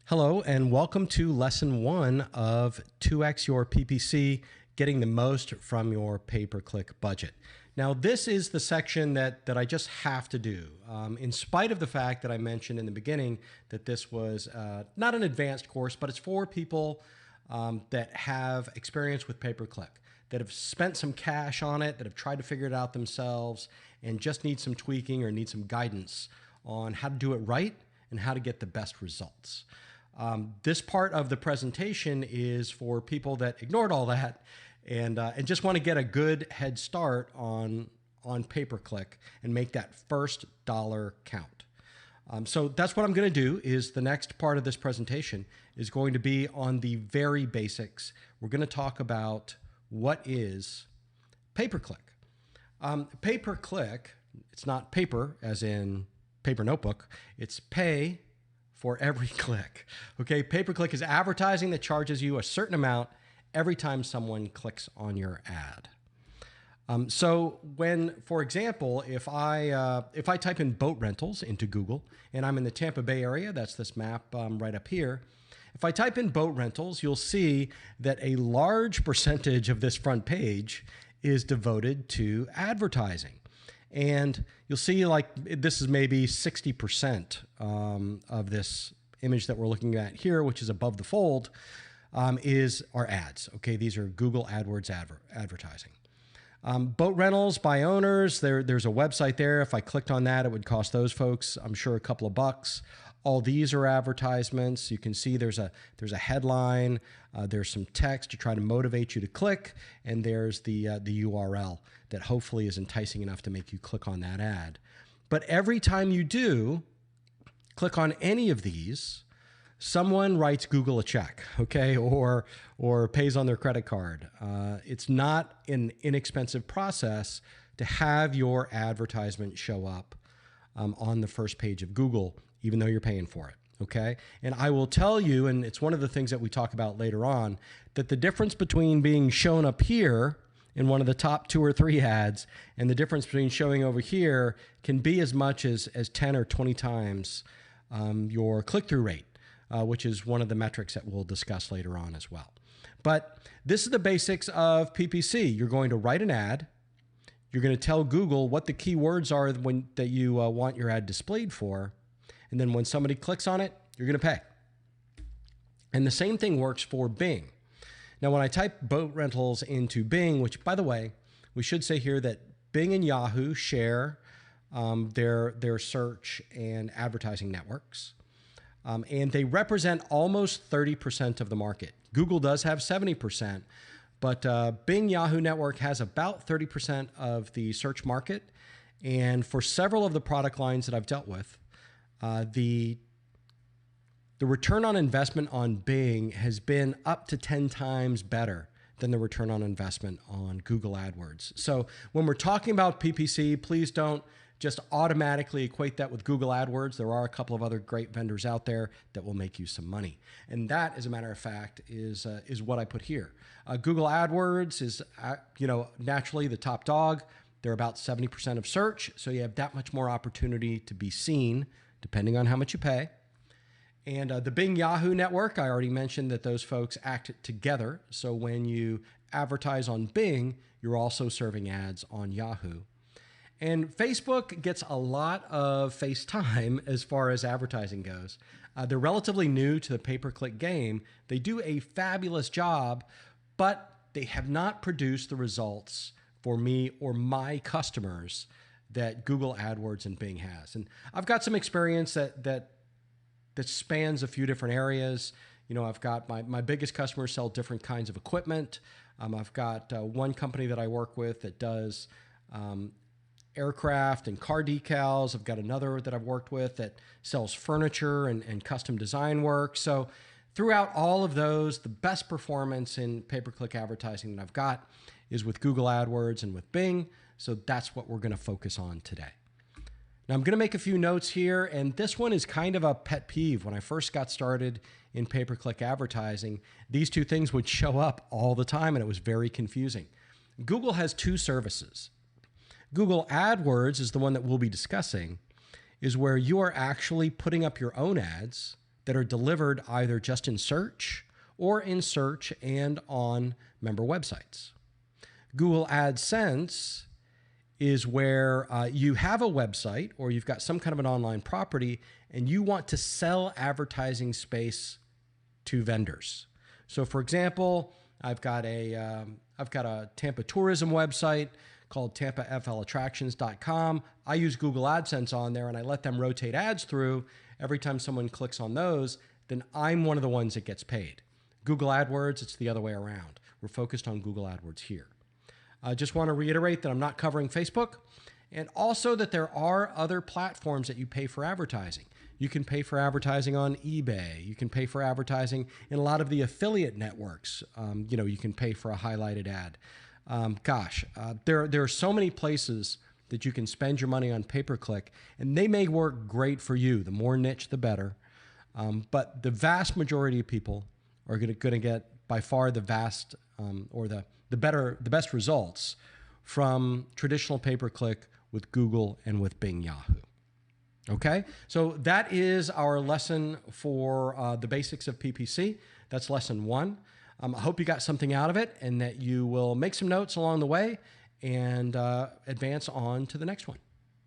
Hello, and welcome to lesson 1 of 2x your PPC, getting the most from your pay-per-click budget. Now, this is the section that I just have to do, in spite of the fact that I mentioned in the beginning that this was not an advanced course, but it's for people that have experience with pay-per-click, that have spent some cash on it, that have tried to figure it out themselves, and just need some tweaking or need some guidance on how to do it right and how to get the best results. This part of the presentation is for people that ignored all that and just want to get a good head start on pay-per-click and make that first dollar count. So that's what I'm going to do. Is the next part of this presentation is going to be on the very basics. We're going to talk about what is pay-per-click. Pay-per-click, it's not paper as in paper notebook, it's pay for every click. Okay, pay-per-click is advertising that charges you a certain amount every time someone clicks on your ad. So when, for example, if I type in boat rentals into Google, and I'm in the Tampa Bay area, that's this map right up here. If I type in boat rentals, you'll see that a large percentage of this front page is devoted to advertising. And you'll see like this is maybe 60% of this image that we're looking at here, which is above the fold, is our ads. Okay, these are Google AdWords advertising. Boat rentals by owners, there's a website there. If I clicked on that, it would cost those folks, I'm sure, a couple of bucks. All these are advertisements. You can see there's a headline, there's some text to try to motivate you to click, and there's the URL that hopefully is enticing enough to make you click on that ad. But every time you do click on any of these, someone writes Google a check, okay, or pays on their credit card. It's not an inexpensive process to have your advertisement show up on the first page of Google, even though you're paying for it, okay? And I will tell you, and it's one of the things that we talk about later on, that the difference between being shown up here in one of the top 2 or 3 ads and the difference between showing over here can be as much as 10 or 20 times your click-through rate, which is one of the metrics that we'll discuss later on as well. But this is the basics of PPC. You're going to write an ad. You're going to tell Google what the keywords are that you want your ad displayed for. And then when somebody clicks on it, you're going to pay. And the same thing works for Bing. Now, when I type boat rentals into Bing, which, by the way, we should say here that Bing and Yahoo share their search and advertising networks. And they represent almost 30% of the market. Google does have 70%, but Bing Yahoo network has about 30% of the search market. And for several of the product lines that I've dealt with, the return on investment on Bing has been up to 10 times better than the return on investment on Google AdWords. So when we're talking about PPC, please don't just automatically equate that with Google AdWords. There are a couple of other great vendors out there that will make you some money. And that, as a matter of fact, is what I put here. Google AdWords is, naturally the top dog. They're about 70% of search, so you have that much more opportunity to be seen, depending on how much you pay. And the Bing Yahoo network, I already mentioned that those folks act together. So when you advertise on Bing, you're also serving ads on Yahoo. And Facebook gets a lot of face time as far as advertising goes. They're relatively new to the pay-per-click game. They do a fabulous job, but they have not produced the results for me or my customers that Google AdWords and Bing has. And I've got some experience that spans a few different areas. You know, I've got my biggest customers sell different kinds of equipment. I've got one company that I work with that does aircraft and car decals. I've got another that I've worked with that sells furniture and custom design work. So throughout all of those, the best performance in pay-per-click advertising that I've got is with Google AdWords and with Bing. So that's what we're going to focus on today. Now, I'm going to make a few notes here, and this one is kind of a pet peeve. When I first got started in pay-per-click advertising, these two things would show up all the time, and it was very confusing. Google has 2 services. Google AdWords is the one that we'll be discussing, is where you are actually putting up your own ads that are delivered either just in search or in search and on member websites. Google AdSense is where you have a website or you've got some kind of an online property and you want to sell advertising space to vendors. So for example, I've got a Tampa tourism website called tampaflattractions.com. I use Google AdSense on there and I let them rotate ads through. Every time someone clicks on those, then I'm one of the ones that gets paid. Google AdWords, it's the other way around. We're focused on Google AdWords here. I just want to reiterate that I'm not covering Facebook, and also that there are other platforms that you pay for advertising. You can pay for advertising on eBay. You can pay for advertising in a lot of the affiliate networks. You can pay for a highlighted ad. There are so many places that you can spend your money on pay-per-click, and they may work great for you. The more niche, the better. But the vast majority of people are going to get by far the best results from traditional pay-per-click with Google and with Bing Yahoo. Okay, so that is our lesson for the basics of PPC. That's lesson 1. I hope you got something out of it and that you will make some notes along the way and advance on to the next one.